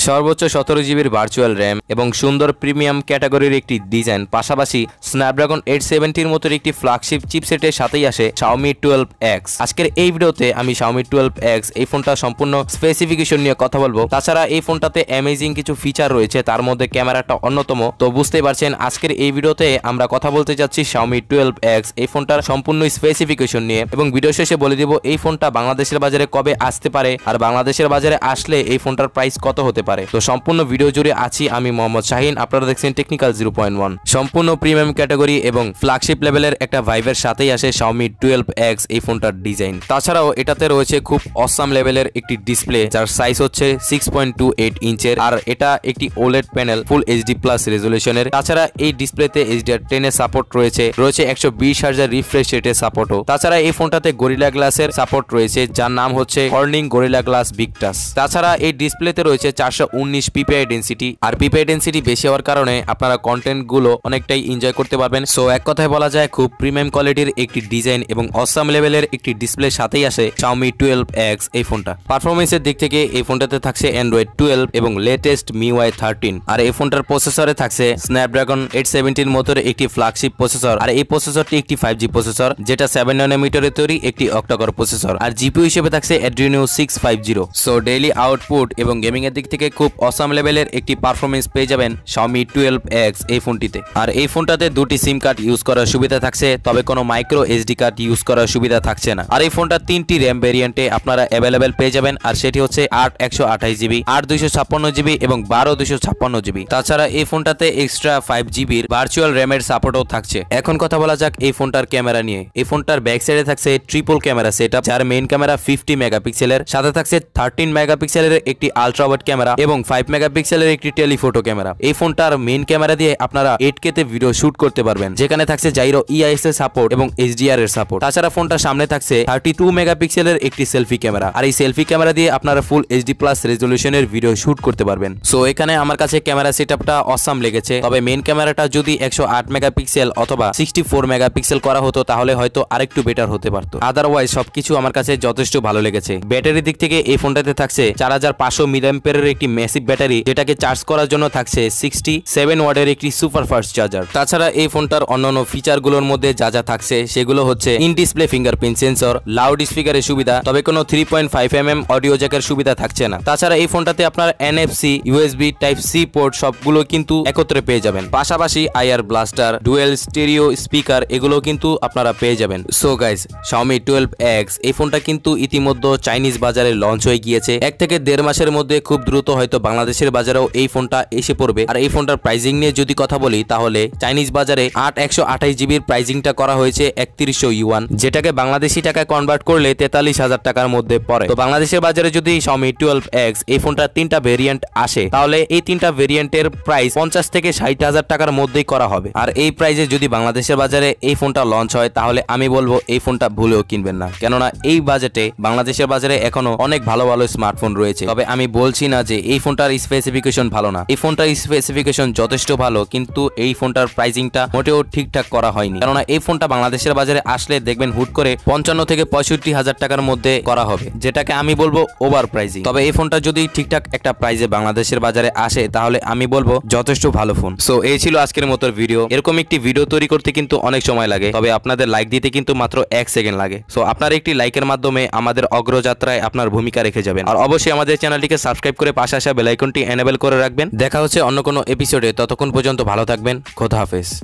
সর্বোচ্চ 17 জিবির virtual RAM এবং সুন্দর প্রিমিয়াম ক্যাটাগরির একটি ডিজাইন, পাশাপাশি স্ন্যাপড্রাগন 870 মতো একটি ফ্ল্যাগশিপ চিপসেটের সাথেই আসে Xiaomi 12X। আজকের এই ভিডিওতে আমি Xiaomi 12X এই ফোনটা সম্পূর্ণ স্পেসিফিকেশন নিয়ে কথা বলবো। তাছাড়া এই ফোনটাতে অ্যামেজিং কিছু ফিচার রয়েছে, তার মধ্যে ক্যামেরাটা অন্যতম। তো বুঝতেই পারছেন আজকের এই ভিডিওতে আমরা কথা বলতে যাচ্ছি Xiaomi 12X এই ফোনটার সম্পূর্ণ স্পেসিফিকেশন নিয়ে, এবং ভিডিও শেষে বলে দিব এই ফোনটা বাংলাদেশের বাজারে কবে আসতে পারে, আর বাংলাদেশের বাজারে আসলে এই ফোনটার প্রাইস কত হতে পারে। তো সম্পূর্ণ ভিডিও জুড়ে আছি আমি মোহাম্মদ শাহিন, আপনারা দেখছেন টেকনিক্যাল 0.1। সম্পূর্ণ প্রিমিয়াম ক্যাটাগরি এবং ফ্ল্যাগশিপ লেভেলের একটা ভাইবের সাথেই আসে Xiaomi 12X এই ফোনটার ডিজাইন। তাছাড়াও এটাতে রয়েছে খুব অসাম লেভেলের একটি ডিসপ্লে, যার সাইজ হচ্ছে 6.28 ইঞ্চের, আর এটা একটি OLED প্যানেল ফুল HD+ রেজুলেশনের। তাছাড়া এই ডিসপ্লেতে HDR10 এর সাপোর্ট রয়েছে 120 হার্জ রিফ্রেশ রেটের সাপোর্টও। তাছাড়া এই ফোনটাতে গরিলা গ্লাসের সাপোর্ট রয়েছে, যার নাম হচ্ছে Corning gorilla glass big touch. তাছাড়া এই ডিসপ্লেতে রয়েছে 419 PPI ডেনসিটি, আর PPI ডেনসিটি বেশি হওয়ার কারণে আপনারা কন্টেন্ট গুলো অনেকটাই এনজয় করতে পারবেন। সো এক কথায় বলা যায় খুব প্রিমিয়াম কোয়ালিটির একটি ডিজাইন এবং অসাম লেভেলের একটি ডিসপ্লে সাথেই আসে Xiaomi 12X এই ফোনটা। পারফরমেন্সের দিক থেকে এই ফোনটাতে থাকছে Android 12 এবং লেটেস্ট MIUI 13, আর এই ফোনটার প্রসেসরে থাকছে স্ন্যাপড্রাগন 870 মতোর একটি ফ্ল্যাগশিপ প্রসেসর, আর এই প্রসেসরটি একটি 5G প্রসেসর, যেটা 7 ন্যানোমিটারের তৈরি একটি অক্টাকোর প্রসেসর, আর জিপিইউ হিসেবে থাকছে Adreno 650। সো ডেইলি আউটপুট এবং গেমিং এর দিক থেকে খুব অসাম লেভেলের একটি পারফরমেন্স পেয়ে যাবেন Xiaomi 12X এই ফোনটিতে। আর এই ফোনটাতে দুটি সিম কার্ড ইউজ করার সুবিধা থাকছে, তবে কোনো মাইক্রো SD কার্ড ইউজ করার সুবিধা থাকছে না। আর এই ফোনটা 3টি র্যাম ভেরিয়েন্টে আপনারা অ্যাভেলেবেল পেয়ে যাবেন, আর সেটি হচ্ছে 8 128GB, 8 256GB এবং 12 256GB। তাছাড়া এই ফোনটাতে এক্সট্রা 5GB ভার্চুয়াল র্যামের সাপোর্টও থাকছে। এখন কথা বলা যাক এই ফোনটার ক্যামেরা নিয়ে। এই ফোনটার ব্যাক সাইডে থাকছে ট্রিপল ক্যামেরা সেটআপ, যার মেইন ক্যামেরা 50 মেগাপিক্সেলের, সাথে থাকছে 13 মেগাপিক্সেলের একটি আলট্রা ওয়াইড ক্যামেরা এবং 5 মেগাপিক্সেলের একটি টেলিফোটো ক্যামেরা। এই ফোনটার মেইন ক্যামেরা দিয়ে আপনারা 8K তে ভিডিও শুট করতে পারবেন, যেখানে থাকছে জাইরো EIS এর সাপোর্ট এবং HDR এর সাপোর্ট। তাছাড়া ফোনটার সামনে থাকছে 32 মেগাপিক্সেলের একটি সেলফি ক্যামেরা, আর এই সেলফি ক্যামেরা দিয়ে আপনারা ফুল HD+ রেজোলিউশনের ভিডিও শুট করতে পারবেন। সো এখানে আমার কাছে ক্যামেরা সেটআপটা অসাম লেগেছে, তবে মেইন ক্যামেরাটা যদি 108 মেগাপিক্সেল অথবা 64 মেগাপিক্সেল করা হতো তাহলে হয়তো আরেকটু বেটার হতে পারতো। আদারওয়াইজ সবকিছু আমার কাছে যথেষ্ট ভালো লেগেছে। ব্যাটারির দিক থেকে এই ফোনটাতে থাকছে 4500 মিলিঅ্যাম্পিয়ারের একটি ম্যাসিভ ব্যাটারি, যেটাকে চার্জ করার জন্য থাকছে 67 ওয়াটের একটি সুপার ফাস্ট চার্জার। তাছাড়া এই ফোনটার অন্যান্য ফিচারগুলোর মধ্যে যা যা থাকছে সেগুলো হচ্ছে in display fingerprint sensor, loud স্পিকারের সুবিধা, তবে কোনো 3.5mm অডিও জ্যাকের সুবিধা থাকছে না। তাছাড়া এই ফোনটাতে আপনার NFC, USB Type-C পোর্ট সবগুলো কিন্তু একত্রে পেয়ে যাবেন, পাশাপাশি IR blaster, dual stereo speaker এগুলো কিন্তু আপনারা পেয়ে যাবেন। সো গাইস, Xiaomi 12X এই ফোনটা কিন্তু ইতিমধ্যে চাইনিজ বাজারে লঞ্চ হয়ে গিয়েছে। 1 থেকে 1.5 মাসের মধ্যে খুব দ্রুত হয়তো বাংলাদেশের বাজারেও এই ফোনটা এসে পড়বে। আর এই ফোনটার প্রাইসিং নিয়ে যদি কথা বলি, তাহলে চাইনিজ বাজারে 8 128GB প্রাইসিংটা করা হয়েছে 3100 ইউয়ান, যেটাকে বাংলাদেশি টাকায় কনভার্ট করলে 43,000 টাকার মধ্যে পড়ে। তো বাংলাদেশের বাজারে যদি Xiaomi 12X এই ফোনটার 3টা ভেরিয়েন্ট আসে, তাহলে এই 3টা ভেরিয়েন্টের প্রাইস 50 থেকে 60,000 টাকার মধ্যেই করা হবে। আর এই প্রাইসে যদি বাংলাদেশের বাজারে এই ফোনটা লঞ্চ হয়, তাহলে আমি বলবো এই ফোনটা ভুলেও কিনবেন না, কেননা এই বাজেটে বাংলাদেশের বাজারে এখনো অনেক ভালো ভালো স্মার্টফোন রয়েছে। তবে আমি বলছি না যে এই ফোনটার স্পেসিফিকেশন ভালো না, এই ফোনটার স্পেসিফিকেশন যথেষ্ট ভালো, কিন্তু এই ফোনটার প্রাইসিংটা মোটেও ঠিকঠাক করা হয়নি। কেননা এই ফোনটা বাংলাদেশের বাজারে আসলে দেখবেন হুট করে 55 থেকে 65,000 টাকার মধ্যে করা হবে, যেটাকে আমি বলবো ওভার প্রাইসিং। তবে এই ফোনটা যদি ঠিকঠাক একটা প্রাইসে বাংলাদেশের বাজারে আসে, তাহলে আমি বলবো যথেষ্ট ভালো ফোন। সো এই ছিল আজকের মতো ভিডিও। এরকম একটি ভিডিও তৈরি করতে কিন্তু অনেক সময় লাগে, তবে আপনাদের লাইক দিতে কিন্তু মাত্র 1 সেকেন্ড লাগে। সো আপনার একটি লাইকের মাধ্যমে আমাদের অগ্রযাত্রায় আপনার ভূমিকা রেখে যাবেন। আর অবশ্যই আমাদের চ্যানেলটিকে সাবস্ক্রাইব করে পাশে আসা বেল আইকনটি এনেবল করে রাখবেন। দেখা হচ্ছে অন্য কোনো এপিসোডে, ততক্ষণ পর্যন্ত ভালো থাকবেন। খোদা হাফেজ।